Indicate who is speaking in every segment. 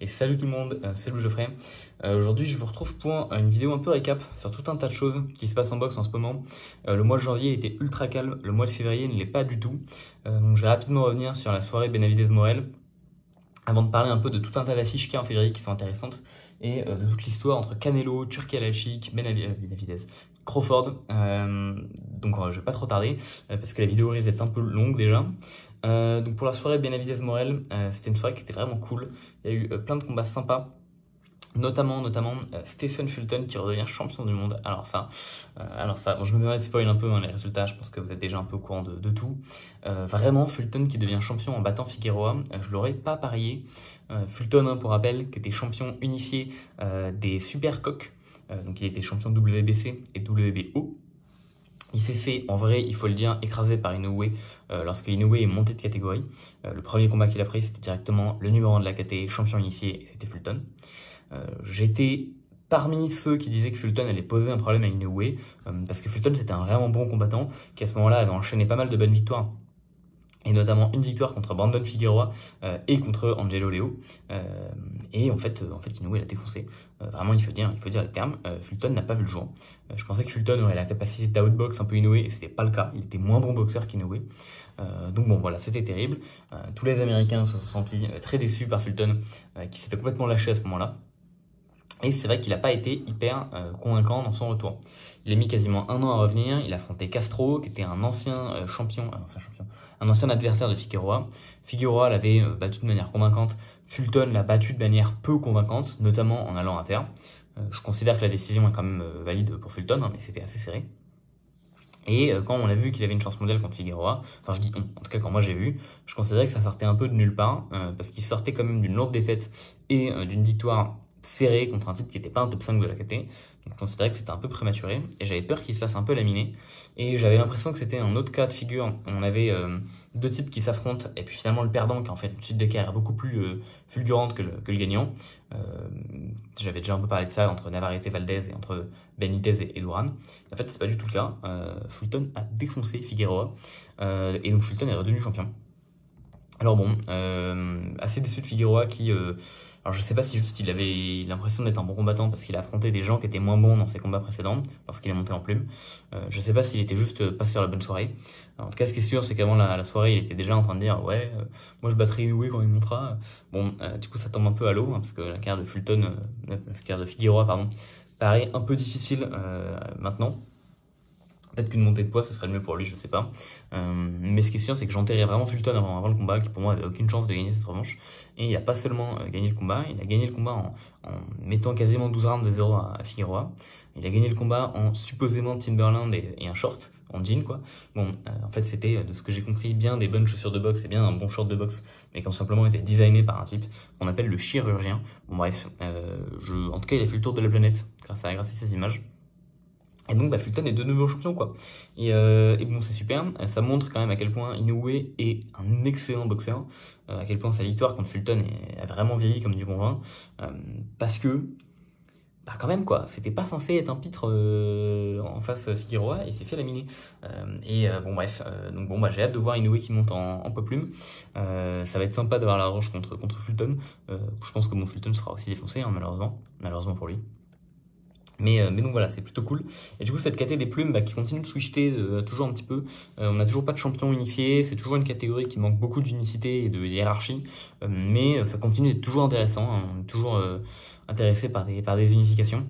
Speaker 1: Et salut tout le monde, c'est Louis Geoffrey. Aujourd'hui, je vous retrouve pour une vidéo un peu récap sur tout un tas de choses qui se passent en boxe en ce moment. Le mois de janvier était ultra calme, le mois de février ne l'est pas du tout. Donc je vais rapidement revenir sur la soirée Benavidez-Morel avant de parler un peu de tout un tas d'affiches qu'il y a en février qui sont intéressantes et de toute l'histoire entre Canelo, Turki Al Sheikh, Benavidez, Crawford. Donc je vais pas trop tarder parce que la vidéo risque d'être un peu longue déjà. Donc pour la soirée Benavidez-Morel, c'était une soirée qui était vraiment cool. Il y a eu plein de combats sympas, notamment Stephen Fulton qui redevient champion du monde. Alors ça, bon, je me permets de spoiler un peu les résultats, je pense que vous êtes déjà un peu au courant de tout. Vraiment, Fulton qui devient champion en battant Figueroa, je l'aurais pas parié. Fulton, pour rappel, qui était champion unifié des super coqs, donc il était champion WBC et WBO. Il s'est fait, en vrai, il faut le dire, écraser par Inoue lorsque Inoue est monté de catégorie. Le premier combat qu'il a pris, c'était directement le numéro 1 de la KT, champion unifié, et c'était Fulton. J'étais parmi ceux qui disaient que Fulton allait poser un problème à Inoue, parce que Fulton, c'était un vraiment bon combattant, qui à ce moment-là avait enchaîné pas mal de bonnes victoires. Et notamment une victoire contre Brandon Figueroa et contre Angelo Leo. Et en fait Inoue l'a défoncé. Vraiment, il faut dire les termes. Fulton n'a pas vu le jour. Je pensais que Fulton aurait la capacité d'outbox un peu Inoue, et c'était pas le cas. Il était moins bon boxeur qu'Inoue. Donc bon, voilà, c'était terrible. Tous les Américains se sont sentis très déçus par Fulton, qui s'était complètement lâché à ce moment-là. Et c'est vrai qu'il n'a pas été hyper convaincant dans son retour. Il a mis quasiment un an à revenir. Il a affronté Castro, qui était un ancien un ancien adversaire de Figueroa. Figueroa l'avait battu de manière convaincante. Fulton l'a battu de manière peu convaincante, notamment en allant à terre. Je considère que la décision est quand même valide pour Fulton, mais c'était assez serré. Et quand on a vu qu'il avait une chance mondiale contre Figueroa, enfin je dis on, en tout cas quand moi j'ai vu, je considérais que ça sortait un peu de nulle part, parce qu'il sortait quand même d'une lourde défaite et d'une victoire serré contre un type qui n'était pas un top 5 de la KT. Donc je considérais que c'était un peu prématuré et j'avais peur qu'il se fasse un peu laminer. Et j'avais l'impression que c'était un autre cas de figure. On avait deux types qui s'affrontent et puis finalement le perdant qui a en fait une suite de carrière beaucoup plus fulgurante que le gagnant. J'avais déjà un peu parlé de ça entre Navarrete Valdez et entre Benitez et Duran. En fait, c'est pas du tout le cas. Fulton a défoncé Figueroa et donc Fulton est redevenu champion. Alors bon, assez déçu de Figueroa qui... alors je sais pas si juste il avait l'impression d'être un bon combattant parce qu'il a affronté des gens qui étaient moins bons dans ses combats précédents, lorsqu'il est monté en plume. Je sais pas s'il était juste pas sur la bonne soirée. Alors, en tout cas, ce qui est sûr, c'est qu'avant la soirée, il était déjà en train de dire « Ouais, moi je battrai Inoue quand il montera ». Bon, du coup ça tombe un peu à l'eau, parce que la carrière de Fulton, la carrière de Figueroa, pardon, paraît un peu difficile maintenant. Peut-être qu'une montée de poids, ce serait le mieux pour lui, je sais pas. Mais ce qui est sûr, c'est que j'enterrais vraiment Fulton avant le combat, qui pour moi avait aucune chance de gagner cette revanche. Et il a pas seulement gagné le combat, il a gagné le combat en mettant quasiment 12 rounds de 0 à Figueroa. Il a gagné le combat en supposément Timberland et un short, en jean quoi. Bon, en fait c'était, de ce que j'ai compris, bien des bonnes chaussures de boxe et bien un bon short de boxe, mais qui ont simplement été designés par un type qu'on appelle le chirurgien. Bon bref, en tout cas il a fait le tour de la planète grâce à ces images. Et donc Fulton est de nouveau champion quoi. Et bon c'est super, ça montre quand même à quel point Inoue est un excellent boxeur, à quel point sa victoire contre Fulton a vraiment vieilli comme du bon vin, parce que quand même quoi, c'était pas censé être un pitre en face Figueroa et il s'est fait laminer. Bon bref, donc bon j'ai hâte de voir Inoue qui monte en poids plume. Ça va être sympa d'avoir la revanche contre Fulton. Je pense que mon Fulton sera aussi défoncé malheureusement pour lui. Mais donc voilà, c'est plutôt cool. Et du coup, cette KT des plumes qui continue de switcher toujours un petit peu. On n'a toujours pas de champion unifié. C'est toujours une catégorie qui manque beaucoup d'unicité et de hiérarchie. Mais ça continue d'être toujours intéressant. On est toujours intéressé par des unifications.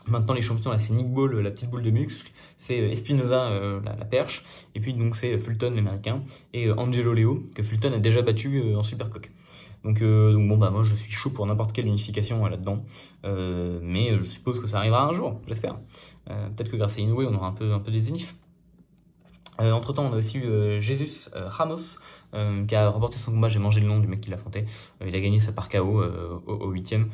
Speaker 1: Maintenant, les champions, là, c'est Nick Ball, la petite boule de muscle. C'est Espinoza, la perche. Et puis, donc, c'est Fulton, l'américain. Et Angelo Leo, que Fulton a déjà battu en Supercoq. Donc bon moi je suis chaud pour n'importe quelle unification là-dedans, mais je suppose que ça arrivera un jour, j'espère. Peut-être que grâce à Inoue on aura un peu des unifs. Entre temps on a aussi eu Jesus Ramos qui a remporté son combat. J'ai mangé le nom du mec qui l'a affronté. Il a gagné ça par KO au 8ème.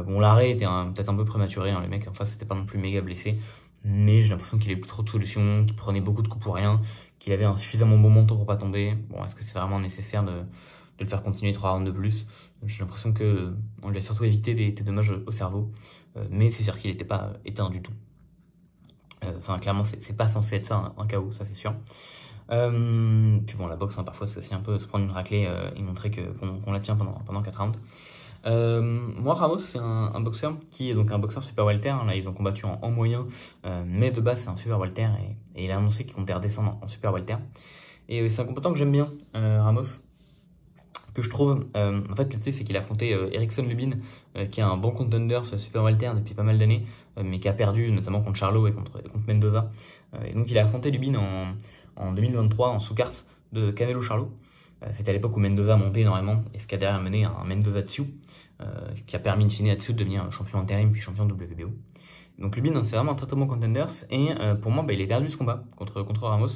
Speaker 1: Bon l'arrêt était peut-être un peu prématuré, le mec en face c'était pas non plus méga blessé, mais j'ai l'impression qu'il avait plus trop de solutions, qu'il prenait beaucoup de coups pour rien, qu'il avait un suffisamment bon menton pour pas tomber. Bon, est-ce que c'est vraiment nécessaire de le faire continuer 3 rounds de plus? J'ai l'impression qu'on lui a surtout évité des dommages au cerveau, mais c'est sûr qu'il n'était pas éteint du tout. Enfin, clairement, c'est pas censé être ça un KO, ça c'est sûr. Puis bon, la boxe, parfois c'est aussi un peu se prendre une raclée et montrer qu'on la tient pendant 4 rounds. Moi, Ramos, c'est un boxeur qui est donc un boxeur super welter. Hein. Là, ils ont combattu en moyen, mais de base, c'est un super welter et il a annoncé qu'il comptait redescendre en super welter. Et c'est un combattant que j'aime bien, Ramos, que je trouve. En fait, tu sais, c'est qu'il a affronté Erickson Lubin, qui est un bon contender sur super welter depuis pas mal d'années, mais qui a perdu notamment contre Charlo et contre Mendoza. Et donc, il a affronté Lubin en 2023 en sous-carte de Canelo Charlo. C'était à l'époque où Mendoza montait énormément et ce qui a derrière mené à un Mendoza Tsu, qui a permis in fine à Tsu de devenir champion intérim puis champion WBO. Donc Lubin, hein, c'est vraiment un très très bon contender et pour moi, il a perdu ce combat contre Ramos.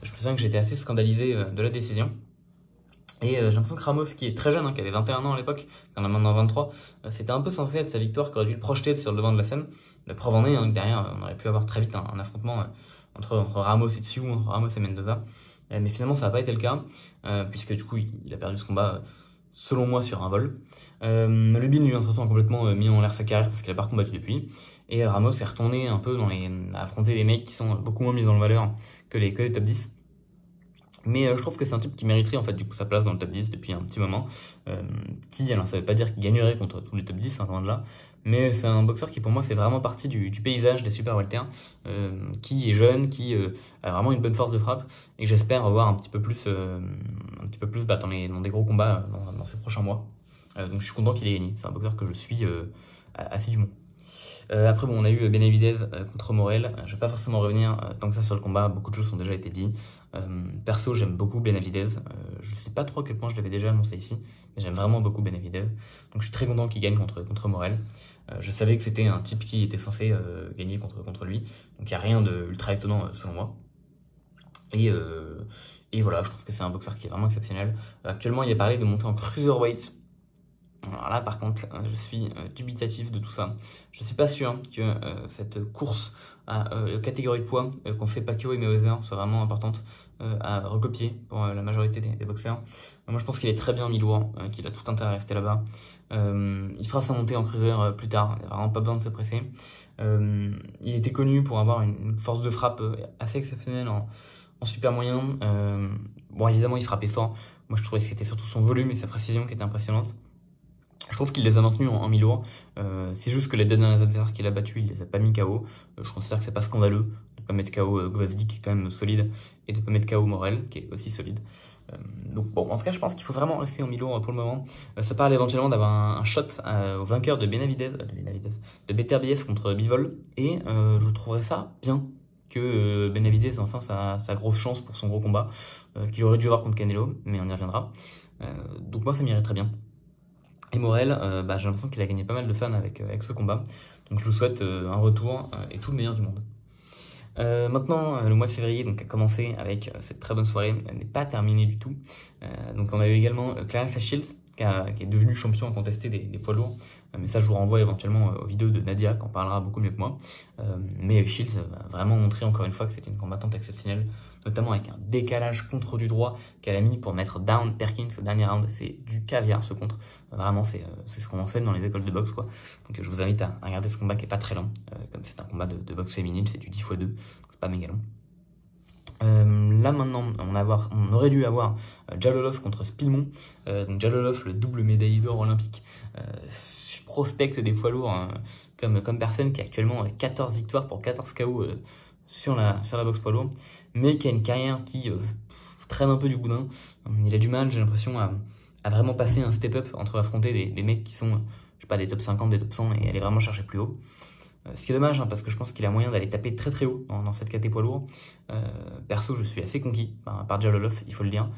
Speaker 1: Je me souviens que j'étais assez scandalisé de la décision. Et j'ai l'impression que Ramos, qui est très jeune, hein, qui avait 21 ans à l'époque, qui en a maintenant 23, c'était un peu censé être sa victoire, qui aurait dû le projeter sur le devant de la scène. La preuve en est, hein, que derrière, on aurait pu avoir très vite un affrontement entre Ramos et Tsu, entre Ramos et Mendoza. Mais finalement, ça n'a pas été le cas, puisque du coup, il a perdu ce combat, selon moi, sur un vol. Lubin, lui, entre-temps, a complètement mis en l'air sa carrière, parce qu'il a pas combattu depuis. Et Ramos est retourné un peu à affronter des mecs qui sont beaucoup moins mis en valeur que les top 10. Mais je trouve que c'est un type qui mériterait en fait du coup sa place dans le top 10 depuis un petit moment. Alors ça veut pas dire qu'il gagnerait contre tous les top 10, hein, loin de là. Mais c'est un boxeur qui pour moi fait vraiment partie du paysage des super welter, qui est jeune, qui a vraiment une bonne force de frappe et que j'espère voir un petit peu plus dans des gros combats dans ces prochains mois. Donc je suis content qu'il ait gagné. C'est un boxeur que je suis assidûment. Après, bon, on a eu Benavidez contre Morel. Je vais pas forcément revenir tant que ça sur le combat. Beaucoup de choses ont déjà été dites. Perso, j'aime beaucoup Benavidez. Je sais pas trop à quel point je l'avais déjà annoncé ici, mais j'aime vraiment beaucoup Benavidez. Donc, je suis très content qu'il gagne contre Morel. Je savais que c'était un type qui était censé gagner contre lui. Donc, il n'y a rien de ultra étonnant selon moi. Et voilà, je trouve que c'est un boxeur qui est vraiment exceptionnel. Actuellement, il est parlé de monter en cruiserweight. Alors là, par contre, je suis dubitatif de tout ça. Je suis pas sûr que cette course à catégorie de poids qu'ont fait Pacquiao et Mayweather soit vraiment importante à recopier pour la majorité des boxeurs. Moi, je pense qu'il est très bien mis lourd, qu'il a tout intérêt à rester là-bas. Il fera sa montée en cruiser plus tard, il n'a vraiment pas besoin de se presser. Il était connu pour avoir une force de frappe assez exceptionnelle en super moyen. Bon, évidemment, il frappait fort. Moi, je trouvais que c'était surtout son volume et sa précision qui étaient impressionnantes. Je trouve qu'il les a maintenus en mi-lourd. C'est juste que les deux derniers adversaires qu'il a battus, il les a pas mis KO. Je considère que c'est pas scandaleux de pas mettre KO Gvozdy, qui est quand même solide, et de pas mettre KO Morel, qui est aussi solide. Donc bon, en tout cas, je pense qu'il faut vraiment rester en mi-lourd pour le moment. Ça parle éventuellement d'avoir un shot au vainqueur de de Beterbiev contre Bivol, et je trouverais ça bien que Benavidez ait enfin sa grosse chance pour son gros combat, qu'il aurait dû avoir contre Canelo, mais on y reviendra. Donc moi, ça m'irait très bien. Et Morel, j'ai l'impression qu'il a gagné pas mal de fans avec ce combat. Donc je lui souhaite un retour et tout le meilleur du monde. Maintenant, le mois de février donc, a commencé avec cette très bonne soirée. Elle n'est pas terminée du tout. Donc on a eu également Claressa Shields, qui est devenue champion incontesté des poids lourds. Mais ça, je vous renvoie éventuellement aux vidéos de Nadia, qui en parlera beaucoup mieux que moi. Mais Shields a vraiment montré encore une fois que c'était une combattante exceptionnelle, notamment avec un décalage contre du droit qu'elle a mis pour mettre down Perkins au dernier round. C'est du caviar ce contre. Vraiment, c'est ce qu'on enseigne dans les écoles de boxe, quoi. Donc je vous invite à regarder ce combat qui est pas très long. Comme c'est un combat de boxe féminine, c'est du 10x2, donc c'est pas méga long. Là maintenant, on aurait dû avoir Jalolov contre Spilmon. Donc Jalolov, le double médaillé d'or olympique, prospecte des poids lourds comme personne, qui a actuellement 14 victoires pour 14 KO sur la boxe poids lourd, mais qui a une carrière qui traîne un peu du boudin. Il a du mal, j'ai l'impression, à vraiment passer un step-up entre affronter des mecs qui sont, je sais pas, des top 50, des top 100 et aller vraiment chercher plus haut. Ce qui est dommage, hein, parce que je pense qu'il a moyen d'aller taper très très haut dans cette catégorie poids lourd. Perso, je suis assez conquis par Jalolov, il faut le dire.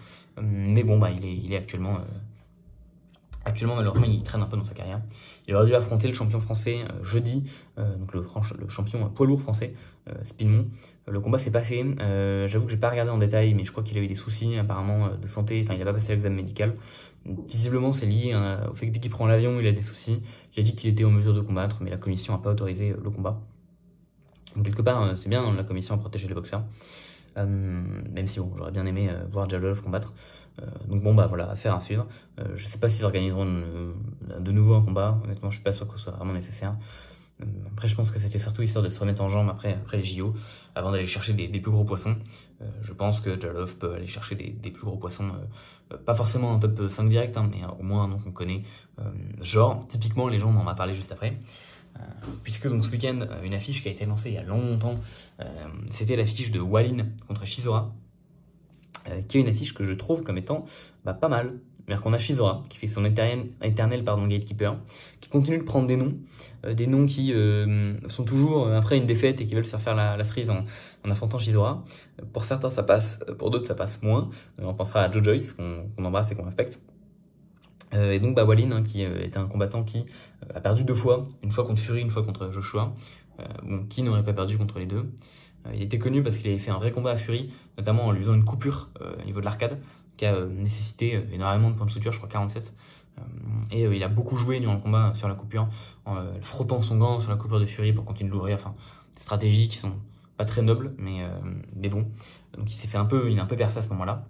Speaker 1: Mais bon, il est actuellement, malheureusement, il traîne un peu dans sa carrière. Il aurait dû affronter le champion français jeudi, donc le champion poids lourd français, Spilmon. Le combat s'est pas fait. J'avoue que j'ai pas regardé en détail, mais je crois qu'il a eu des soucis apparemment de santé. Enfin, il a pas passé l'examen médical. Visiblement, c'est lié au fait que dès qu'il prend l'avion, il a des soucis. J'ai dit qu'il était en mesure de combattre, mais la commission n'a pas autorisé le combat. Donc, quelque part, c'est bien, la commission a protégé les boxeurs. Même si bon, j'aurais bien aimé voir Jalolov combattre. Donc bon, voilà, affaire à suivre. Je sais pas s'ils organiseront de nouveau un combat. Honnêtement, je suis pas sûr que ce soit vraiment nécessaire. Après, je pense que c'était surtout histoire de se remettre en jambe après les JO, avant d'aller chercher des plus gros poissons. Je pense que Jalov peut aller chercher des plus gros poissons, pas forcément un top 5 direct, hein, mais au moins un nom qu'on connaît. Genre, typiquement, les gens, on en va parler juste après. Puisque donc ce week-end, une affiche qui a été lancée il y a longtemps, c'était l'affiche de Wallin contre Chisora, qui est une affiche que je trouve comme étant pas mal. C'est-à-dire qu'on a Chisora, qui fait son éternel gatekeeper, qui continue de prendre des noms qui sont toujours après une défaite et qui veulent se faire la cerise en affrontant Chisora. Pour certains ça passe, pour d'autres ça passe moins. On pensera à Joe Joyce, qu'on embrasse et qu'on respecte. Et donc Wallin, hein, qui était un combattant qui a perdu 2 fois, une fois contre Fury, une fois contre Joshua. Qui n'aurait pas perdu contre les deux? Il était connu parce qu'il avait fait un vrai combat à Fury, notamment en lui faisant une coupure au niveau de l'arcade, qui a nécessité énormément de points de suture, je crois 47. Et il a beaucoup joué durant le combat sur la coupure, en frottant son gant sur la coupure de Fury pour continuer de l'ouvrir. Enfin, des stratégies qui sont pas très nobles, mais bon. Donc il a un peu percé à ce moment-là.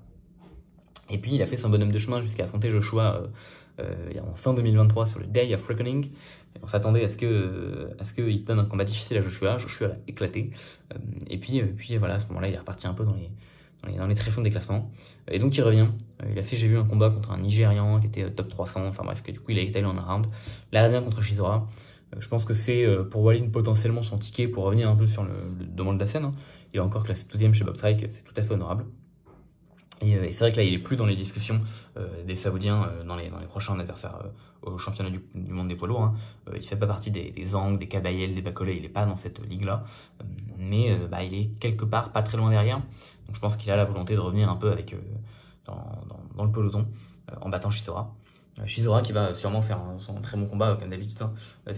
Speaker 1: Et puis il a fait son bonhomme de chemin jusqu'à affronter Joshua en fin 2023 sur le Day of Reckoning. On s'attendait à ce qu'il donne un combat difficile à Joshua. Joshua a éclaté. Et puis voilà, à ce moment-là, il est reparti un peu dans les tréfonds des classements. Et donc il revient. J'ai vu un combat contre un Nigérian qui était top 300. Enfin bref, que du coup il a étalé en un round. Là, il revient contre Chisora. Je pense que c'est pour Wallin potentiellement son ticket pour revenir un peu sur le devant de la scène. Hein. Il est encore classé 12e chez Bob Strike, c'est tout à fait honorable. Et c'est vrai que là, il est plus dans les discussions des Saoudiens dans les prochains adversaires au championnat du monde des poids lourds. Hein. Il fait pas partie des Zhang, des Kabayel, des Bakolé, il est pas dans cette ligue-là. Mais il est quelque part pas très loin derrière. Donc je pense qu'il a la volonté de revenir un peu avec dans le peloton en battant Chisora. Chisora qui va sûrement faire son très bon combat comme d'habitude. Hein.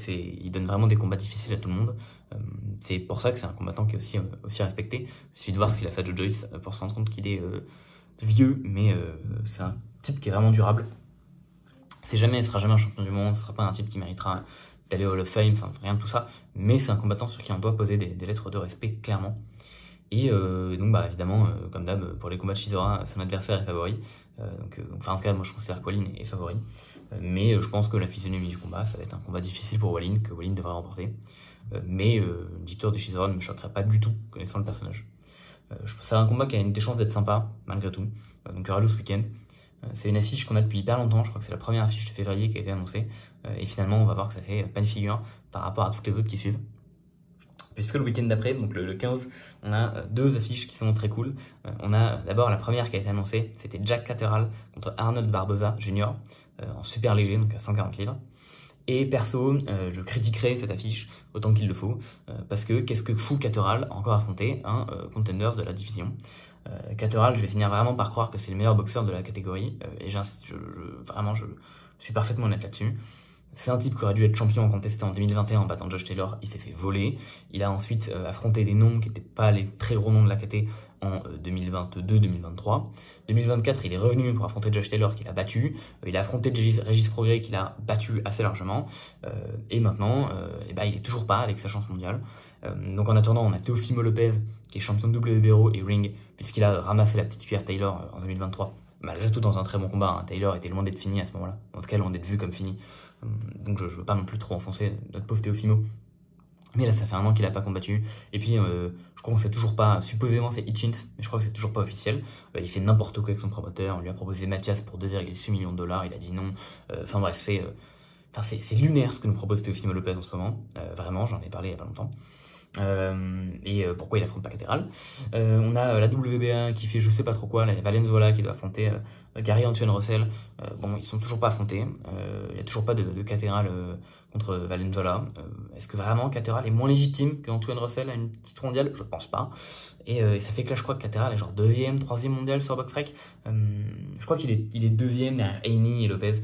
Speaker 1: Il donne vraiment des combats difficiles à tout le monde. C'est pour ça que c'est un combattant qui est aussi respecté. Il suffit de voir ce qu'il a fait à Joe Joyce pour se rendre compte qu'il est vieux, mais c'est un type qui est vraiment durable. Ce sera jamais un champion du monde, ce sera pas un type qui méritera d'aller au Hall of Fame, enfin rien de tout ça, mais c'est un combattant sur qui on doit poser des lettres de respect, clairement. Et donc évidemment, comme d'hab, pour les combats de Chisora, son adversaire est favori. En tout cas, moi je considère que Wallin est favori. Mais je pense que la physionomie du combat, ça va être un combat difficile pour Wallin, que Wallin devrait remporter. Mais une victoire de Chisora ne me choquerait pas du tout, connaissant le personnage. C'est un combat qui a des chances d'être sympa, malgré tout. Donc il y aura ce week-end. C'est une affiche qu'on a depuis hyper longtemps, je crois que c'est la première affiche de février qui a été annoncée. Et finalement, on va voir que ça fait pas une figure par rapport à toutes les autres qui suivent. Puisque le week-end d'après, donc le 15, on a 2 affiches qui sont très cool. On a d'abord la première qui a été annoncée, c'était Jack Catterall contre Arnold Barboza Jr. En super léger, donc à 140 livres. Et perso, je critiquerai cette affiche autant qu'il le faut, parce que qu'est-ce que fout Catterall encore affronter un contenders de la division. Catterall, je vais finir vraiment par croire que c'est le meilleur boxeur de la catégorie, et je suis parfaitement honnête là-dessus. C'est un type qui aurait dû être champion en contesté en 2021 en battant Josh Taylor, il s'est fait voler. Il a ensuite affronté des noms qui n'étaient pas les très gros noms de la KT en 2022-2023. 2024, il est revenu pour affronter Josh Taylor qu'il a battu. Il a affronté Régis Prograis qu'il a battu assez largement. Et maintenant, il est toujours pas avec sa chance mondiale. Donc en attendant, on a Teofimo Lopez qui est champion de WBO et Ring, puisqu'il a ramassé la petite cuillère Taylor en 2023. Malgré tout, dans un très bon combat, hein. Taylor était loin d'être fini à ce moment-là. En tout cas, loin d'être vu comme fini. Donc je veux pas non plus trop enfoncer notre pauvre Teofimo. Mais là, ça fait 1 an qu'il a pas combattu. Et puis, je crois qu'on sait toujours pas. Supposément, c'est Hitchins, mais je crois que c'est toujours pas officiel. Il fait n'importe quoi avec son promoteur. On lui a proposé Mathias pour 2,6 millions de $. Il a dit non. Enfin bref, c'est lunaire ce que nous propose Teofimo Lopez en ce moment. Vraiment, j'en ai parlé il y a pas longtemps. Pourquoi il affronte pas Catterall. On a la WBA qui fait je sais pas trop quoi, la Valenzuela qui doit affronter Gary Antoine Russell. Ils sont toujours pas affrontés. Il y a toujours pas de Catterall contre Valenzuela. Est-ce que vraiment Catterall est moins légitime qu'Antoine Russell à une titre mondiale? Je pense pas. Et ça fait que là je crois que Catterall est genre 2e, 3e mondial sur BoxRec. Je crois qu'il est 2e derrière Haney et Lopez.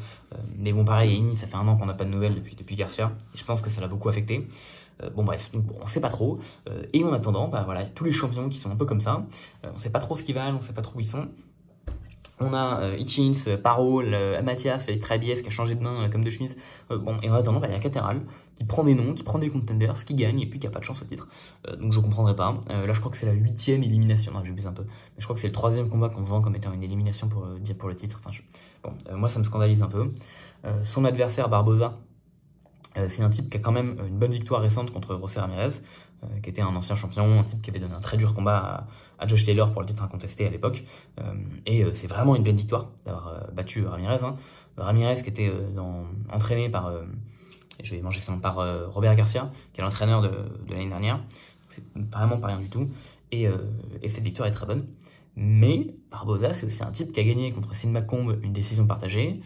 Speaker 1: Mais bon pareil, Haney ça fait 1 an qu'on n'a pas de nouvelles depuis Garcia. Et je pense que ça l'a beaucoup affecté. On sait pas trop. Et en attendant, tous les champions qui sont un peu comme ça, on sait pas trop ce qu'ils valent, on sait pas trop où ils sont. On a Hitchins, Parole, Mathias, Félix Trabiev qui a changé de main comme de chemise. Et en attendant, il y a Catterall qui prend des noms, qui prend des contenders, qui gagne et puis qui a pas de chance au titre. Donc je comprendrai pas. Là, je crois que c'est la 8e élimination. Non, j'abuse un peu. Mais je crois que c'est le 3e combat qu'on vend comme étant une élimination pour le titre. Moi, ça me scandalise un peu. Son adversaire, Barboza, C'est un type qui a quand même une bonne victoire récente contre José Ramirez, qui était un ancien champion, un type qui avait donné un très dur combat à Josh Taylor pour le titre incontesté à l'époque. C'est vraiment une belle victoire d'avoir battu Ramirez. Ramirez qui était entraîné par, je vais manger son nom, par Robert Garcia, qui est l'entraîneur de l'année dernière. C'est vraiment pas rien du tout. Et cette victoire est très bonne. Mais Barboza, c'est aussi un type qui a gagné contre Sean McComb une décision partagée.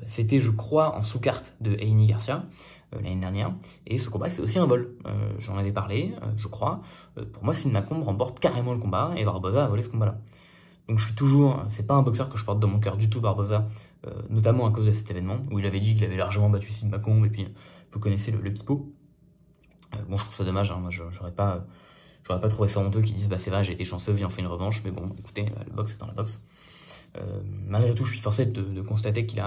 Speaker 1: C'était, je crois, en sous-carte de Heini Garcia l'année dernière. Et ce combat, c'est aussi un vol. J'en avais parlé, je crois. Pour moi, Sean McComb remporte carrément le combat et Barboza a volé ce combat-là. Donc je suis toujours... C'est pas un boxeur que je porte dans mon cœur du tout, Barboza, notamment à cause de cet événement, où il avait dit qu'il avait largement battu Sean McComb, et puis vous connaissez le bispo. Bon, je trouve ça dommage, moi j'aurais pas trouvé ça honteux qu'ils disent bah c'est vrai, j'ai été chanceux, viens on fait une revanche, mais bon, écoutez, le boxe étant la boxe. Malgré tout, je suis forcé de constater qu'il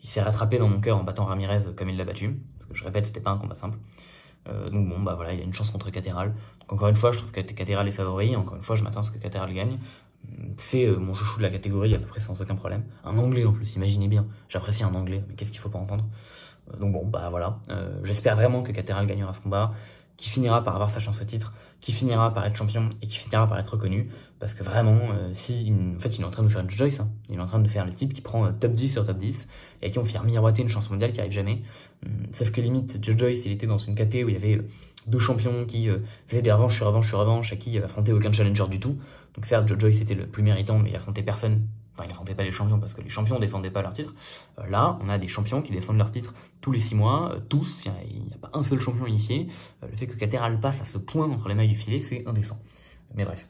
Speaker 1: s'est rattrapé dans mon cœur en battant Ramirez comme il l'a battu, parce que je répète, c'était pas un combat simple. Donc bon, bah voilà, il a une chance contre Catterall. Donc encore une fois, je trouve que Catterall est favori, encore une fois, je m'attends à ce que Catterall gagne. C'est mon chouchou de la catégorie à peu près sans aucun problème. Un anglais en plus, imaginez bien, j'apprécie un anglais, mais qu'est-ce qu'il faut pas entendre. Donc bon, bah voilà, j'espère vraiment que Catterall gagnera ce combat, qui finira par avoir sa chance au titre, qui finira par être champion et qui finira par être reconnu, parce que vraiment, en fait, il est en train de nous faire une Joyce, il est en train de faire le type qui prend top 10 sur top 10, et à qui on fait miroiter une chance mondiale qui arrive jamais. Sauf que limite, Joyce, il était dans une caté où il y avait deux champions qui faisaient des revanches sur revanche sur revanche, et qui affrontaient aucun challenger du tout. Donc certes, Joyce était le plus méritant, mais il affrontait personne. Enfin, il n'affrontait pas les champions parce que les champions ne défendaient pas leur titre. Là, on a des champions qui défendent leur titre tous les 6 mois, tous. Il n'y a pas un seul champion initié. Le fait que Catterall passe à ce point entre les mailles du filet, c'est indécent. Mais bref.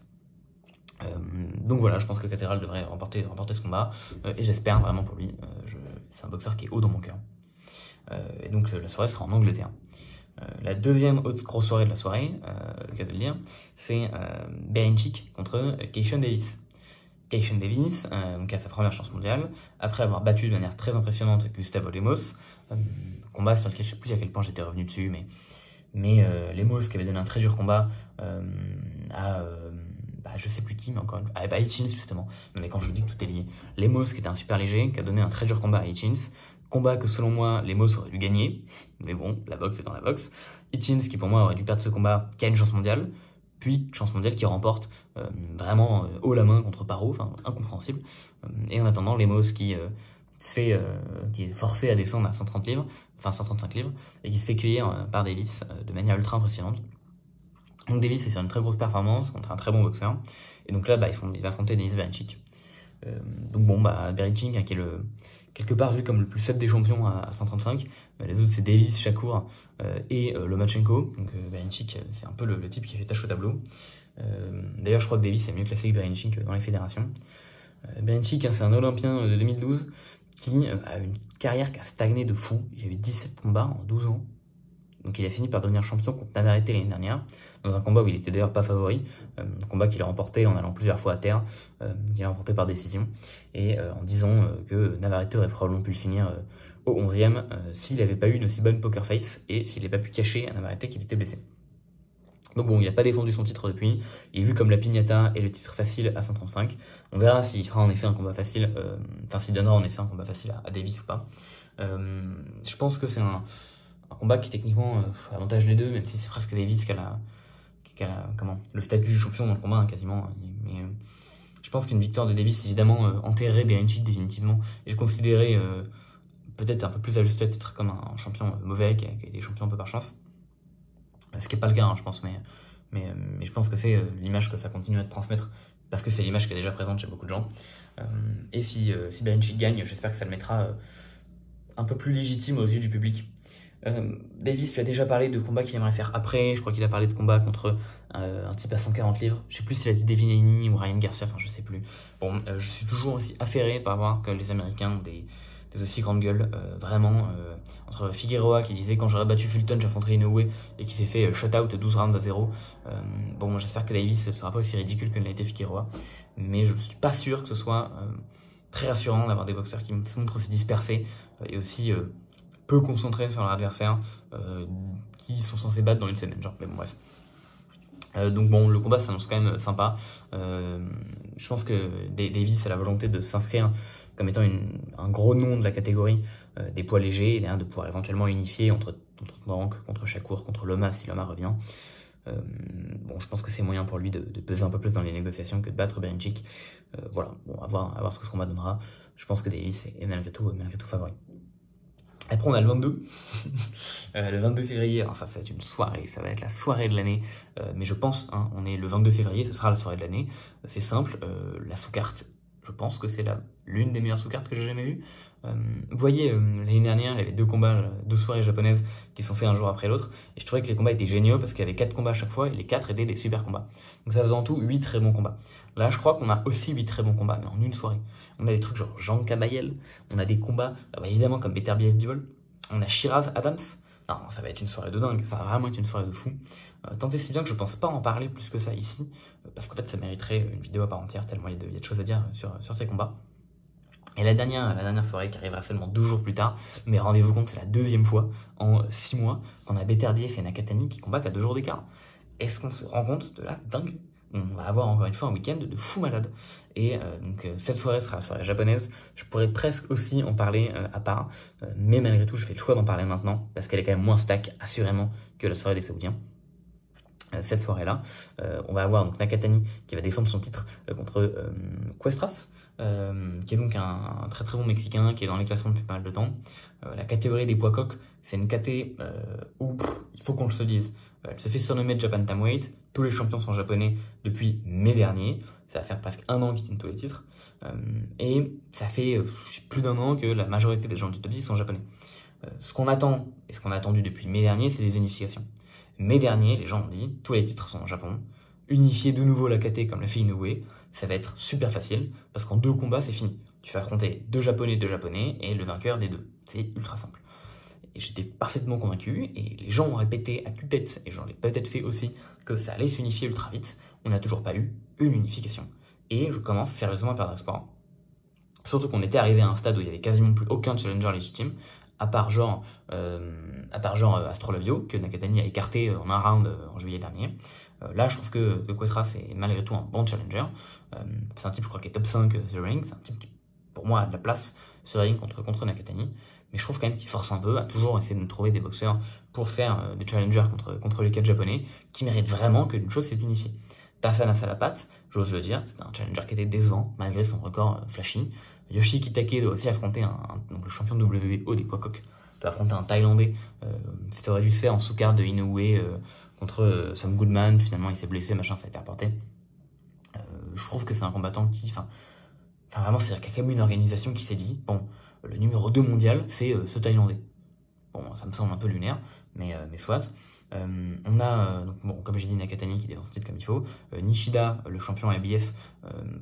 Speaker 1: Donc voilà, je pense que Catterall devrait remporter ce combat. Et j'espère vraiment pour lui. C'est un boxeur qui est haut dans mon cœur. Et donc la soirée sera en Angleterre. La deuxième autre grosse soirée de la soirée, le cas de le dire, c'est Berinchyk contre Keishon Davis. Keishon Davis, qui a sa première chance mondiale, après avoir battu de manière très impressionnante Gustavo Lemos, combat sur lequel je ne sais plus à quel point j'étais revenu dessus, mais Lemos qui avait donné un très dur combat à je sais plus qui, mais encore une fois, à Hitchins justement. Non, mais quand je vous dis que tout est lié, Lemos qui était un super léger, qui a donné un très dur combat à Hitchins, combat que selon moi Lemos aurait dû gagner, mais bon, la boxe est dans la boxe. Hitchins qui pour moi aurait dû perdre ce combat, qui a une chance mondiale, puis chance mondiale qui remporte vraiment haut la main contre Paro, enfin incompréhensible. Et en attendant, Lemos qui est forcé à descendre à 130 livres, enfin 135 livres, et qui se fait cueillir par Davis de manière ultra impressionnante. Donc Davis est sur une très grosse performance contre un très bon boxeur, et donc là il va affronter Denis Berinchyk. Donc bon, Berinchyk qui est quelque part vu comme le plus faible des champions à 135, les autres c'est Davis, Shakur et Lomachenko. Donc Berinchyk c'est un peu le type qui fait tâche au tableau. D'ailleurs je crois que Davis est mieux classé que Berinchyk dans les fédérations. Berinchyk c'est un Olympien de 2012 qui a une carrière qui a stagné de fou. Il a eu 17 combats en 12 ans. Donc il a fini par devenir champion contre Navarrete l'année dernière, dans un combat où il était d'ailleurs pas favori, un combat qu'il a remporté en allant plusieurs fois à terre, qu'il a remporté par décision, et en disant que Navarrete aurait probablement pu le finir au 11e s'il n'avait pas eu une aussi bonne poker face et s'il n'avait pas pu cacher à Navarrete qu'il était blessé. Donc bon, il n'a pas défendu son titre depuis, il est vu comme la piñata et le titre facile à 135. On verra s'il fera en effet un combat facile, s'il donnera en effet un combat facile à Davis ou pas. Je pense que c'est un combat qui techniquement avantage les deux, même si c'est presque Davis qui a le statut du champion dans le combat quasiment. Mais je pense qu'une victoire de Davis évidemment enterrerait Berinchyk définitivement et le considérer peut-être un peu plus à juste titre comme un champion mauvais qui a été champion un peu par chance. Ce qui n'est pas le cas, je pense, mais je pense que c'est l'image que ça continue à transmettre parce que c'est l'image qui est déjà présente chez beaucoup de gens. Et si Berinchyk gagne, j'espère que ça le mettra un peu plus légitime aux yeux du public. Davis lui a déjà parlé de combats qu'il aimerait faire après. Je crois qu'il a parlé de combats contre un type à 140 livres. Je sais plus s'il a dit Devin Haney ou Ryan Garcia, enfin je sais plus. Bon, je suis toujours aussi affairé par voir que les Américains ont des aussi grandes gueules, vraiment. Entre Figueroa qui disait quand j'aurais battu Fulton j'affronterais Inoue et qui s'est fait shut-out 12 rounds à 0. Bon, j'espère que Davis ne sera pas aussi ridicule que l'a été Figueroa, mais je suis pas sûr que ce soit très rassurant d'avoir des boxeurs qui se montrent aussi dispersés et aussi peu concentrés sur leur adversaire qui sont censés battre dans une semaine, genre, mais bon bref. Donc bon, le combat s'annonce quand même sympa. Je pense que Davis a la volonté de s'inscrire comme étant un gros nom de la catégorie des poids légers et derrière de pouvoir éventuellement unifier entre Dank, contre Shakur, contre Loma si Loma revient. Bon, je pense que c'est moyen pour lui de peser un peu plus dans les négociations que de battre Berincic. Voilà, bon, à voir ce que ce combat donnera. Je pense que Davis est malgré tout favori. Après, on a le 22. Le 22 février, alors ça va être une soirée, ça va être la soirée de l'année. Mais je pense, hein, on est le 22 février, ce sera la soirée de l'année. C'est simple, la sous-carte, je pense que c'est l'une des meilleures sous-cartes que j'ai jamais vues. Vous voyez, l'année dernière, il y avait deux soirées japonaises qui sont faits un jour après l'autre. Et je trouvais que les combats étaient géniaux parce qu'il y avait 4 combats à chaque fois et les 4 étaient des super combats. Donc ça faisait en tout 8 très bons combats. Là, je crois qu'on a aussi 8 très bons combats, mais en une soirée. On a des trucs genre Jean Kabayel, on a des combats, évidemment comme Beterbiev Bivol, on a Shiraz Adams. Non, ça va être une soirée de dingue, ça va vraiment être une soirée de fou. Tant et si bien que je pense pas en parler plus que ça ici, parce qu'en fait ça mériterait une vidéo à part entière, tellement il y a de choses à dire sur ces combats. Et la dernière soirée qui arrivera seulement 2 jours plus tard, mais rendez-vous compte, c'est la 2e fois en 6 mois qu'on a Beterbiev et Nakatani qui combattent à 2 jours d'écart. Est-ce qu'on se rend compte de la dingue? On va avoir encore une fois un week-end de fou malade. Et donc cette soirée sera la soirée japonaise. Je pourrais presque aussi en parler à part, mais malgré tout je fais le choix d'en parler maintenant, parce qu'elle est quand même moins stack assurément que la soirée des Saoudiens. Cette soirée-là, on va avoir donc Nakatani qui va défendre son titre contre Cuestras, qui est donc un très très bon Mexicain qui est dans les classements depuis pas mal de temps. La catégorie des poids coqs, c'est une caté où il faut qu'on le se dise. Elle se fait surnommer Japan Tamweight. Tous les champions sont japonais depuis mai dernier. Ça va faire presque 1 an qu'ils tiennent tous les titres. Et ça fait plus d'1 an que la majorité des gens du top 10 sont japonais. Ce qu'on attend, et ce qu'on a attendu depuis mai dernier, c'est des unifications. Mai dernier, les gens ont dit, tous les titres sont au Japon. Unifier de nouveau la KT comme l'a fait Inoue, ça va être super facile, parce qu'en 2 combats, c'est fini. Tu vas affronter 2 japonais, et le vainqueur des 2. C'est ultra simple. Et j'étais parfaitement convaincu, et les gens ont répété à tue-tête, et j'en ai peut-être fait aussi, que ça allait s'unifier ultra vite. On n'a toujours pas eu une unification. Et je commence sérieusement à perdre espoir. Surtout qu'on était arrivé à un stade où il n'y avait quasiment plus aucun challenger légitime, à part genre Astrolabio, que Nakatani a écarté en un round en juillet dernier. Là, je trouve que Cuestras est malgré tout un bon challenger. C'est un type, je crois, qui est top 5 The Ring. C'est un type qui, pour moi, a de la place sur The Ring contre Nakatani. Mais je trouve quand même qu'il force un peu à toujours essayer de nous trouver des boxeurs pour faire des challengers contre les 4 japonais qui méritent vraiment qu'une chose s'est unifiée. Tassana Salapat, j'ose le dire, c'est un challenger qui était décevant malgré son record flashy. Yoshi Kitake doit aussi affronter donc le champion de WBO des poids coqs, doit affronter un Thaïlandais. Ça aurait dû se faire en sous-carte de Inoue contre Sam Goodman. Finalement, il s'est blessé, machin, ça a été reporté. Je trouve que c'est un combattant qui, vraiment, c'est-à-dire qu'il y a quand même une organisation qui s'est dit, bon, le numéro 2 mondial, c'est ce Thaïlandais. Bon, ça me semble un peu lunaire, mais soit. On a, donc, bon, comme j'ai dit, Nakatani qui défend ce titre comme il faut. Nishida, le champion ABF,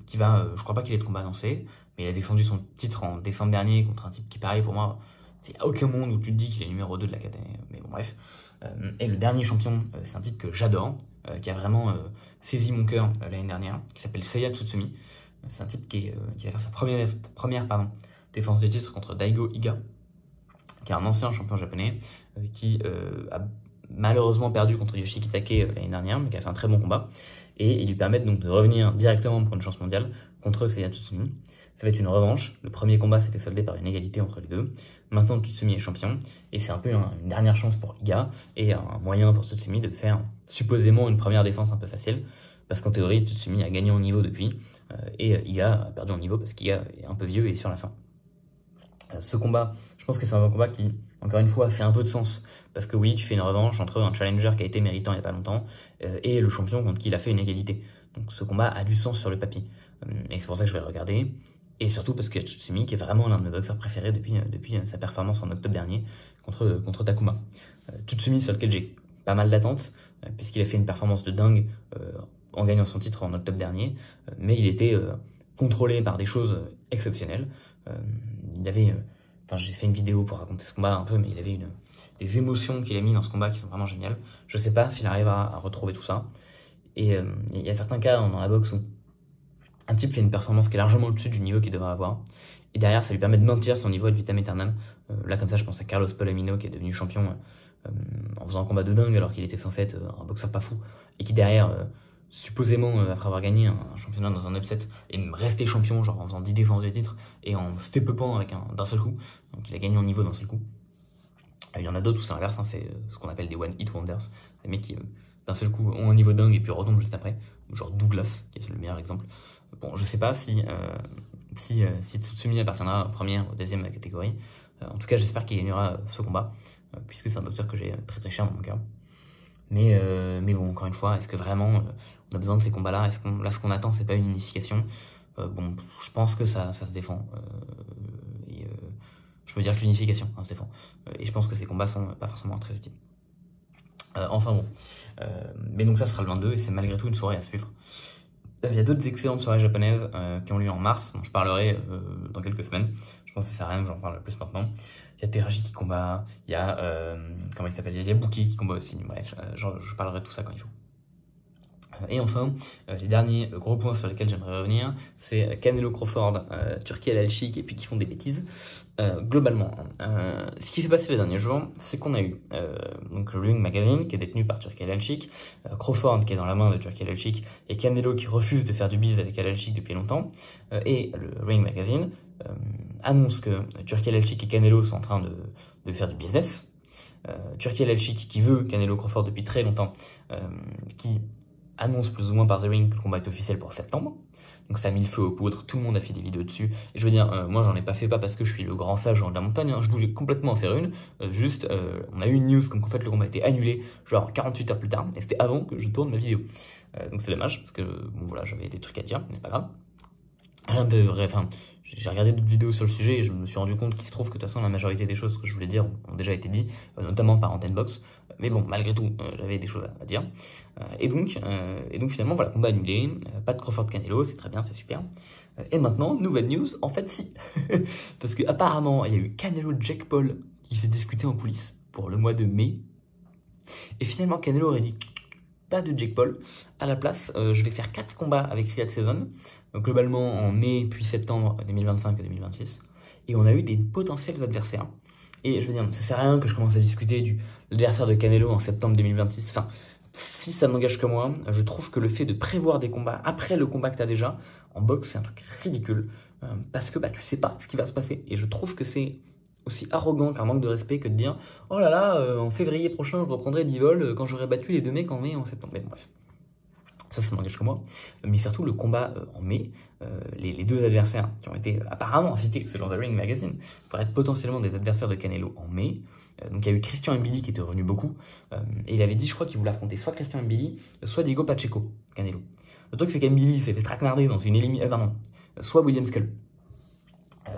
Speaker 1: qui va, je crois pas qu'il ait de combat annoncé, mais il a défendu son titre en décembre dernier contre un type qui, pareil, pour moi, c'est à aucun monde où tu te dis qu'il est numéro 2 de la catégorie, mais bon, bref. Et le dernier champion, c'est un type que j'adore, qui a vraiment saisi mon cœur l'année dernière, qui s'appelle Seiya Tsutsumi. C'est un type qui va faire sa première défense de titre contre Daigo Iga, qui est un ancien champion japonais, qui a malheureusement perdu contre Yoshi Kitake l'année dernière, mais qui a fait un très bon combat. Et ils lui permettent donc de revenir directement pour une chance mondiale contre Seiya Tsutsumi. Ça va être une revanche. Le premier combat s'était soldé par une égalité entre les deux. Maintenant, Tsutsumi est champion. Et c'est un peu une dernière chance pour Iga et un moyen pour Tsutsumi de faire supposément une première défense un peu facile. Parce qu'en théorie, Tsutsumi a gagné en niveau depuis. Et Iga a perdu en niveau parce qu'Iga est un peu vieux et est sur la fin. Ce combat, je pense que c'est un combat qui, encore une fois, fait un peu de sens. Parce que oui, tu fais une revanche entre un challenger qui a été méritant il n'y a pas longtemps et le champion contre qui il a fait une égalité. Donc ce combat a du sens sur le papier. Et c'est pour ça que je vais le regarder. Et surtout parce que Tsutsumi, qui est vraiment l'un de mes boxeurs préférés depuis sa performance en octobre dernier contre Takuma. Tsutsumi, sur lequel j'ai pas mal d'attentes, puisqu'il a fait une performance de dingue en gagnant son titre en octobre dernier. Mais il était contrôlé par des choses exceptionnelles. Il avait... j'ai fait une vidéo pour raconter ce combat un peu, mais il avait des émotions qu'il a mis dans ce combat qui sont vraiment géniales. Je sais pas s'il arrive à retrouver tout ça. Et il y a certains cas dans la boxe où un type fait une performance qui est largement au-dessus du niveau qu'il devrait avoir. Et derrière, ça lui permet de maintenir son niveau ad vitam aeternam. Là, comme ça, je pense à Carlos Palomino qui est devenu champion en faisant un combat de dingue alors qu'il était censé être un boxeur pas fou. Et qui derrière supposément, après avoir gagné un championnat dans un upset, et même rester champion, genre en faisant 10 défenses de titre, et en step-upant avec d'un seul coup. Donc il a gagné en niveau d'un seul coup. Il y en a d'autres où c'est l'inverse, hein, c'est ce qu'on appelle des one-hit wonders. Les mecs qui, d'un seul coup, ont un niveau dingue et puis retombent juste après. Genre Douglas, qui est le meilleur exemple. Bon, je sais pas si Tsutsumi appartiendra en première ou deuxième catégorie. En tout cas, j'espère qu'il gagnera ce combat, puisque c'est un boxeur que j'ai très très cher dans mon cœur. Mais bon, encore une fois, est-ce que vraiment on a besoin de ces combats-là? Est-ce qu'on, là, ce qu'on attend, c'est pas une unification? Bon, je pense que ça se défend. Je veux dire que l'unification se défend. Et je pense que ces combats sont pas forcément très utiles. Enfin bon. Mais donc ça sera le 22 et c'est malgré tout une soirée à suivre. Il y a d'autres excellentes soirées japonaises qui ont lieu en mars, dont je parlerai dans quelques semaines. Je pense que ça sert à rien que j'en parle plus maintenant. Il y a Teraji qui combat, il y a, comment il s'appelle, il y a Yabuki qui combat aussi. Bref, je parlerai de tout ça quand il faut. Et enfin, les derniers gros points sur lesquels j'aimerais revenir, c'est Canelo Crawford, Turki Al-Alchik et puis qui font des bêtises. Globalement, ce qui s'est passé les derniers jours, c'est qu'on a eu donc le Ring Magazine qui est détenu par Turki Al-Alchik, Crawford qui est dans la main de Turki Al-Alchik et Canelo qui refuse de faire du bise avec Al-Alchik depuis longtemps. Et le Ring Magazine annonce que Turki Al-Alchik et Canelo sont en train de faire du business. Turki Al-Alchik qui veut Canelo Crawford depuis très longtemps, qui annonce plus ou moins par The Ring que le combat est officiel pour septembre. Donc ça a mis le feu aux poudres, tout le monde a fait des vidéos dessus. Et je veux dire, moi j'en ai pas fait pas parce que je suis le grand sage de la montagne, hein. Je voulais complètement en faire une. On a eu une news comme qu'en fait le combat a été annulé genre 48 heures plus tard. Et c'était avant que je tourne ma vidéo. Donc c'est dommage parce que bon voilà, j'avais des trucs à dire, mais c'est pas grave. Rien de... Enfin, j'ai regardé d'autres vidéos sur le sujet et je me suis rendu compte qu'il se trouve que de toute façon la majorité des choses que je voulais dire ont déjà été dites, notamment par Antenne Box. Mais bon, malgré tout, j'avais des choses à dire. Et donc finalement, voilà, combat annulé, pas de Crawford Canelo, c'est très bien, c'est super. Et maintenant, nouvelle news, en fait si. Parce qu'apparemment, il y a eu Canelo Jake Paul qui s'est discuté en coulisses pour le mois de mai. Et finalement, Canelo aurait dit pas de Jake Paul. À la place, je vais faire 4 combats avec Riyad Season, globalement en mai puis septembre 2025 et 2026. Et on a eu des potentiels adversaires. Et je veux dire, ça sert à rien que je commence à discuter de l'adversaire de Canelo en septembre 2026. Enfin, si ça n'engage que moi, je trouve que le fait de prévoir des combats après le combat que tu as déjà, en boxe, c'est un truc ridicule. Parce que tu sais pas ce qui va se passer. Et je trouve que c'est aussi arrogant qu'un manque de respect que de dire « Oh là là, en février prochain, je reprendrai Bivol quand j'aurai battu les deux mecs en mai et en septembre. » Mais bon, bref. Ça n'engage que moi. Mais surtout, le combat en mai, les deux adversaires qui ont été apparemment cités selon The Ring Magazine, pourraient être potentiellement des adversaires de Canelo en mai. Donc il y a eu Christian Mbili qui était revenu beaucoup. Et il avait dit, je crois qu'il voulait affronter soit Christian Mbili, soit Diego Pacheco, Canelo. Le truc, c'est qu'Mbili s'est fait traquenarder dans une élimination. Soit William Skull.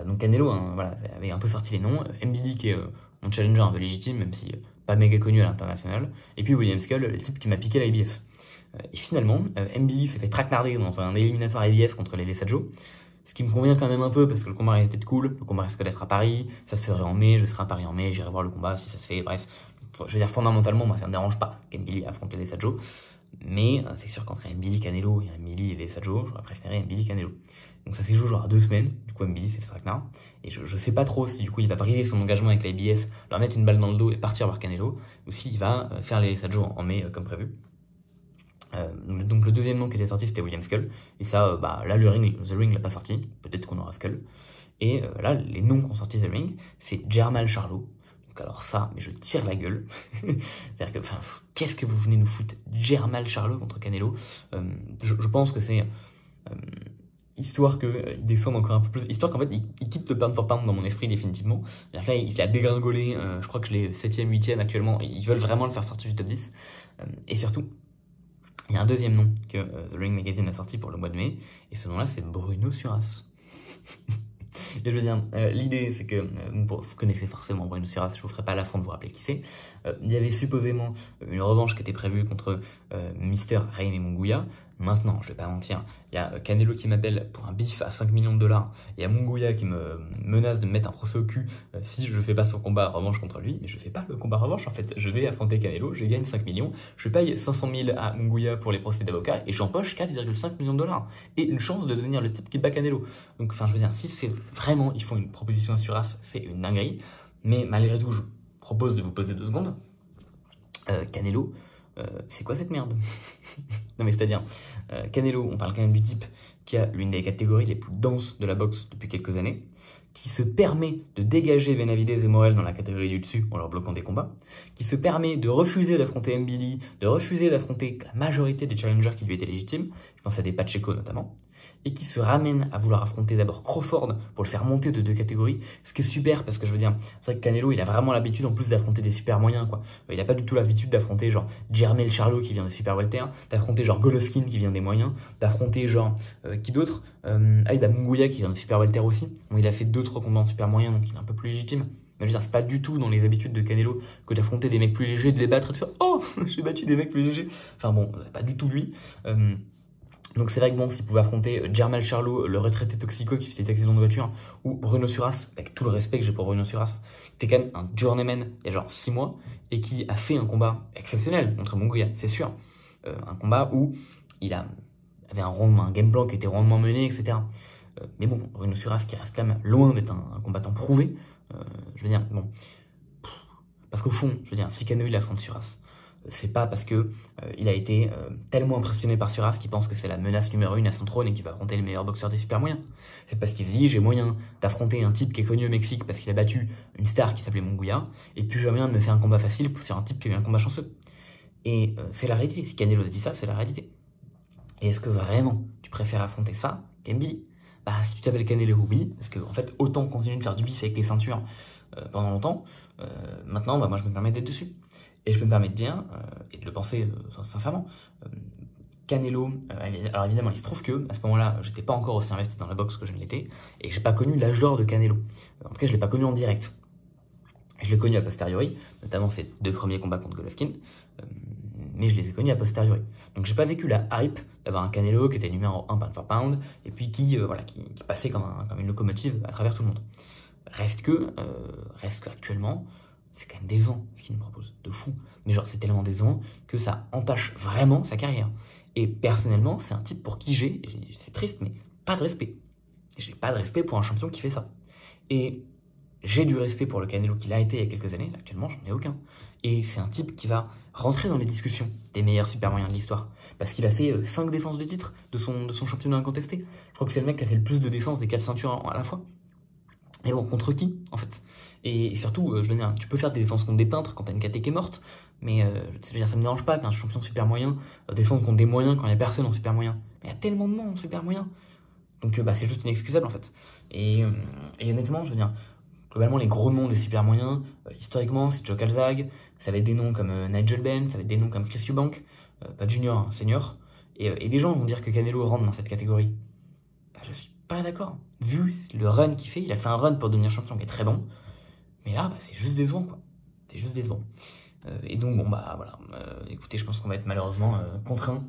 Speaker 1: Donc Canelo, voilà, avait un peu sorti les noms. Mbili qui est mon challenger un peu légitime, même si pas méga connu à l'international. Et puis William Skull, le type qui m'a piqué la IBF. Et finalement, Mbili s'est fait traquenarder dans un éliminatoire IBF contre les Lessadjo. Ce qui me convient quand même un peu parce que le combat risque d'être cool. Le combat risque d'être à Paris. Ça se ferait en mai. Je serai à Paris en mai. J'irai voir le combat si ça se fait. Bref, je veux dire, fondamentalement, moi ça me dérange pas qu'Mbili affronte les Lessadjo. Mais c'est sûr qu'entre Mbili Canelo et Mbili et les Lessadjo, j'aurais préféré Mbili Canelo. Donc ça s'est joué genre à 2 semaines. Du coup, Mbili s'est fait traquenard. Et je sais pas trop si du coup il va briser son engagement avec la IBF, leur mettre une balle dans le dos et partir voir Canelo, ou s'il va faire les Lessadjo en mai comme prévu. Donc le deuxième nom qui était sorti c'était William Skull, et ça là The Ring l'a pas sorti, peut-être qu'on aura Skull, et là les noms qui ont sorti The Ring c'est Jermall Charlo. Donc alors ça, mais je tire la gueule. C'est-à-dire que, qu'est-ce que vous venez nous foutre Jermall Charlo contre Canelo? Je pense que c'est histoire qu'il descende encore un peu plus, histoire qu'en fait il quitte le pound for pound dans mon esprit définitivement. C'est-à-dire que là il a dégringolé, je crois que je l'ai 7ème, 8ème actuellement, et ils veulent vraiment le faire sortir du top 10. Et surtout, il y a un deuxième nom que The Ring Magazine a sorti pour le mois de mai, et ce nom-là, c'est Bruno Suras. Et je veux dire, l'idée, c'est que, vous connaissez forcément Bruno Suras, je vous ferai pas l'affront de vous rappeler qui c'est. Il y avait supposément une revanche qui était prévue contre Mister Jaime Munguia. Maintenant, je vais pas mentir, il y a Canelo qui m'appelle pour un bif à 5 millions de dollars. Il y a Munguia qui me menace de me mettre un procès au cul si je ne fais pas son combat revanche contre lui. Mais je fais pas le combat revanche en fait. Je vais affronter Canelo, je gagne 5 millions. Je paye 500 000 à Munguia pour les procès d'avocat et j'empoche 4,5 millions de dollars. Et une chance de devenir le type qui bat Canelo. Donc, je veux dire, si c'est vraiment, ils font une proposition à Suras, c'est une dinguerie. Mais malgré tout, je propose de vous poser 2 secondes. Canelo, c'est quoi cette merde? Non mais c'est-à-dire, Canelo, on parle quand même du type qui a l'une des catégories les plus denses de la boxe depuis quelques années, qui se permet de dégager Benavidez et Morel dans la catégorie du dessus en leur bloquant des combats, qui se permet de refuser d'affronter Mbili, de refuser d'affronter la majorité des challengers qui lui étaient légitimes, je pense à des Pacheco notamment, et qui se ramène à vouloir affronter d'abord Crawford pour le faire monter de 2 catégories, ce qui est super parce que je veux dire, c'est vrai que Canelo il a vraiment l'habitude en plus d'affronter des super moyens quoi. Il a pas du tout l'habitude d'affronter genre Jermel Charlo qui vient des super welter, d'affronter genre Golovkin qui vient des moyens, d'affronter genre qui d'autre bah Munguia qui vient des super welter aussi. Bon, il a fait 2-3 combats en super moyens donc il est un peu plus légitime. Mais je veux dire, c'est pas du tout dans les habitudes de Canelo que d'affronter des mecs plus légers, de les battre et de faire oh j'ai battu des mecs plus légers. Enfin bon, pas du tout lui. Donc c'est vrai que bon, s'il pouvait affronter Jermel Charlo, le retraité toxico qui fait cet accident de voiture, ou Bruno Suras, avec tout le respect que j'ai pour Bruno Suras, qui était quand même un journeyman il y a genre 6 mois, et qui a fait un combat exceptionnel contre Munguia, c'est sûr. Un combat où il avait un game plan qui était rondement mené, etc. Mais bon, Bruno Suras qui reste quand même loin d'être un combattant prouvé, je veux dire, bon. Parce qu'au fond, je veux dire, si Canelo il affronte Suras, c'est pas parce que il a été tellement impressionné par Suras qu'il pense que c'est la menace numéro 1 à son trône et qu'il va affronter le meilleur boxeur des super moyens. C'est parce qu'il se dit j'ai moyen d'affronter un type qui est connu au Mexique parce qu'il a battu une star qui s'appelait Munguia, et puis j'ai moyen de me faire un combat facile pour faire un type qui a eu un combat chanceux. Et c'est la réalité. Si Canelo se dit ça, c'est la réalité. Et est-ce que vraiment tu préfères affronter ça qu'Mbili? Bah si tu t'appelles Canelo, oui, parce que en fait autant continuer de faire du bif avec les ceintures pendant longtemps, maintenant bah, moi je me permets d'être dessus. Et je peux me permettre de dire, et de le penser sincèrement, Canelo, alors évidemment il se trouve que à ce moment-là j'étais pas encore aussi investi dans la boxe que je ne l'étais, et j'ai pas connu l'âge d'or de Canelo. En tout cas je l'ai pas connu en direct. Je l'ai connu a posteriori, notamment ses 2 premiers combats contre Golovkin, mais je les ai connus a posteriori. Donc j'ai pas vécu la hype d'avoir un Canelo qui était numéro 1 pound for pound, et puis qui passait comme une locomotive à travers tout le monde. Reste que actuellement, c'est quand même décevant ce qu'il nous propose, de fou. Mais genre, c'est tellement décevant que ça entache vraiment sa carrière. Et personnellement, c'est un type pour qui c'est triste, mais pas de respect. J'ai pas de respect pour un champion qui fait ça. Et j'ai du respect pour le Canelo qu'il a été il y a quelques années, actuellement, j'en ai aucun. Et c'est un type qui va rentrer dans les discussions des meilleurs super moyens de l'histoire. Parce qu'il a fait 5 défenses de titre de son championnat incontesté. Je crois que c'est le mec qui a fait le plus de défenses des 4 ceintures à la fois. Et bon, contre qui, en fait? Et surtout, je veux dire, tu peux faire des défenses contre des peintres quand t'as une KT qui est morte, mais je veux dire, ça me dérange pas qu'un champion super moyen défende contre des moyens quand il n'y a personne en super moyen. Mais il y a tellement de monde en super moyen. Donc bah, c'est juste inexcusable, en fait. Et honnêtement, je veux dire, globalement, les gros noms des super moyens, historiquement, c'est Joe Calzaghe, ça va être des noms comme Nigel Benn, ça va être des noms comme Chris Eubank, pas junior, hein, senior. Et des gens vont dire que Canelo rentre dans cette catégorie. Bah, je suis pas d'accord. Vu le run qu'il fait, il a fait un run pour devenir champion qui est très bon. Mais là, bah, c'est juste décevant, quoi. C'est juste décevant. Et donc, bon, bah, voilà. Écoutez, je pense qu'on va être malheureusement contraint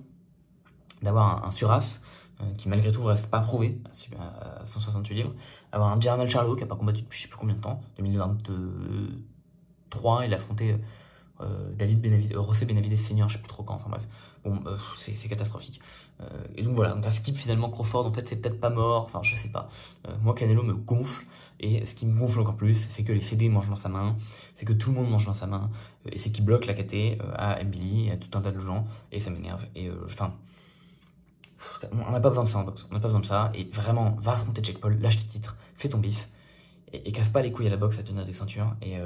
Speaker 1: d'avoir un Suras qui, malgré tout, reste pas prouvé à 168 livres. Avoir un Jermel Charlo qui a pas combattu depuis je sais plus combien de temps. 2023, il a affronté José Benavidez Senior, je sais plus trop quand, enfin bref. Bon, c'est catastrophique. Et donc voilà, donc un skip finalement Crawford, en fait, c'est peut-être pas mort, enfin je sais pas. Moi, Canelo me gonfle, et ce qui me gonfle encore plus, c'est que les CD mangent dans sa main, c'est que tout le monde mange dans sa main, et c'est qu'il bloque la KT à Mbili et à tout un tas de gens, et ça m'énerve. Et enfin, on n'a pas besoin de ça en boxe, on n'a pas besoin de ça, et vraiment, va affronter Jake Paul, lâche tes titres, fais ton bif, et casse pas les couilles à la boxe à tenir des ceintures, et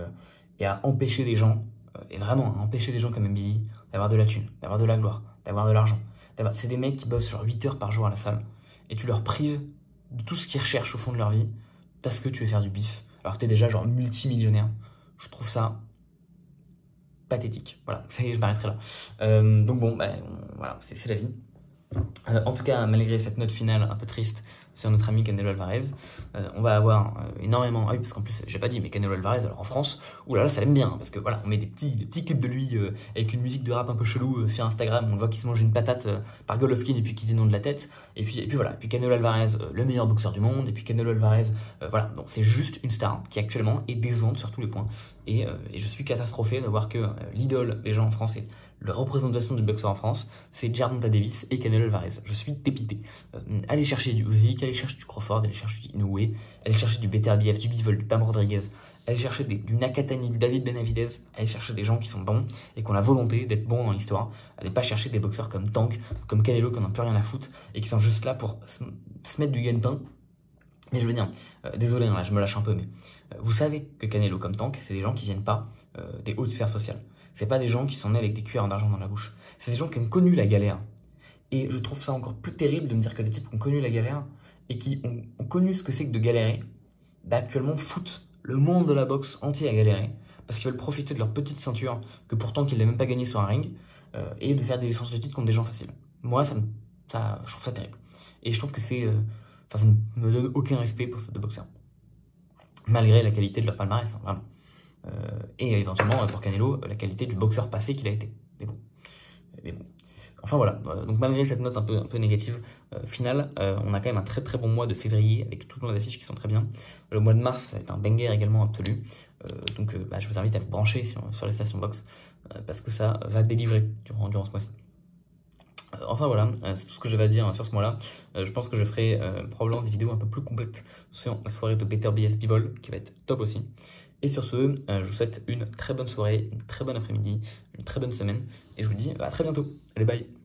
Speaker 1: à empêcher des gens, et vraiment à empêcher des gens comme Mbili d'avoir de la thune, d'avoir de la gloire, d'avoir de l'argent. C'est des mecs qui bossent genre 8 heures par jour à la salle, et tu leur prives de tout ce qu'ils recherchent au fond de leur vie, parce que tu veux faire du bif, alors que t'es déjà genre multimillionnaire. Je trouve ça pathétique. Voilà, ça y est, je m'arrêterai là. Donc bon, bah, voilà, c'est la vie. En tout cas, malgré cette note finale un peu triste sur notre ami Canelo Alvarez, on va avoir énormément... Ah oui, parce qu'en plus, j'ai pas dit, mais Canelo Alvarez, alors en France, oulala, ça l'aime bien, parce que voilà, on met des petits clips de lui avec une musique de rap un peu chelou sur Instagram, on voit qu'il se mange une patate par Golovkin et puis qu'il dénonce de la tête, et puis voilà, et puis Canelo Alvarez, le meilleur boxeur du monde, et puis Canelo Alvarez, voilà, donc c'est juste une star qui actuellement est décevante sur tous les points, et je suis catastrophé de voir que l'idole des gens français, la représentation du boxeur en France, c'est Gervonta Davis et Canelo Alvarez. Je suis dépité. Allez chercher du Usyk, allez chercher du Crawford, allez chercher du Inoue, allez chercher du Beterbiev, du Bivol, du Pam Rodriguez, aller chercher du Nakatani, du David Benavidez, aller chercher des gens qui sont bons et qui ont la volonté d'être bons dans l'histoire. Allez pas chercher des boxeurs comme Tank, comme Canelo qui n'en ont plus rien à foutre et qui sont juste là pour se mettre du gagne-pain. Mais je veux dire, désolé, là, je me lâche un peu, mais vous savez que Canelo comme Tank, c'est des gens qui viennent pas des hautes sphères sociales. C'est pas des gens qui sont nés avec des cuillères d'argent dans la bouche. C'est des gens qui ont connu la galère. Et je trouve ça encore plus terrible de me dire que des types qui ont connu la galère et qui ont connu ce que c'est que de galérer, bah actuellement foutent le monde de la boxe entier à galérer parce qu'ils veulent profiter de leur petite ceinture que pourtant qu'ils n'ont même pas gagné sur un ring et de faire des échanges de titres contre des gens faciles. Moi, je trouve ça terrible. Et je trouve que ça ne me donne aucun respect pour ces deux boxeurs. Malgré la qualité de leur palmarès, hein, vraiment. Et éventuellement, pour Canelo, la qualité du boxeur passé qu'il a été. Mais bon. Enfin voilà, donc malgré cette note un peu négative finale, on a quand même un très très bon mois de février avec tout le monde d'affiches qui sont très bien. Le mois de mars, ça va être un banger également absolu. Donc je vous invite à vous brancher sur les stations box parce que ça va délivrer durant ce mois-ci. Enfin voilà, c'est tout ce que j'avais à dire sur ce mois-là. Je pense que je ferai probablement des vidéos un peu plus complètes sur la soirée de Better BF B-Ball qui va être top aussi. Et sur ce, je vous souhaite une très bonne soirée, une très bonne après-midi, une très bonne semaine et je vous dis à très bientôt. Allez, bye!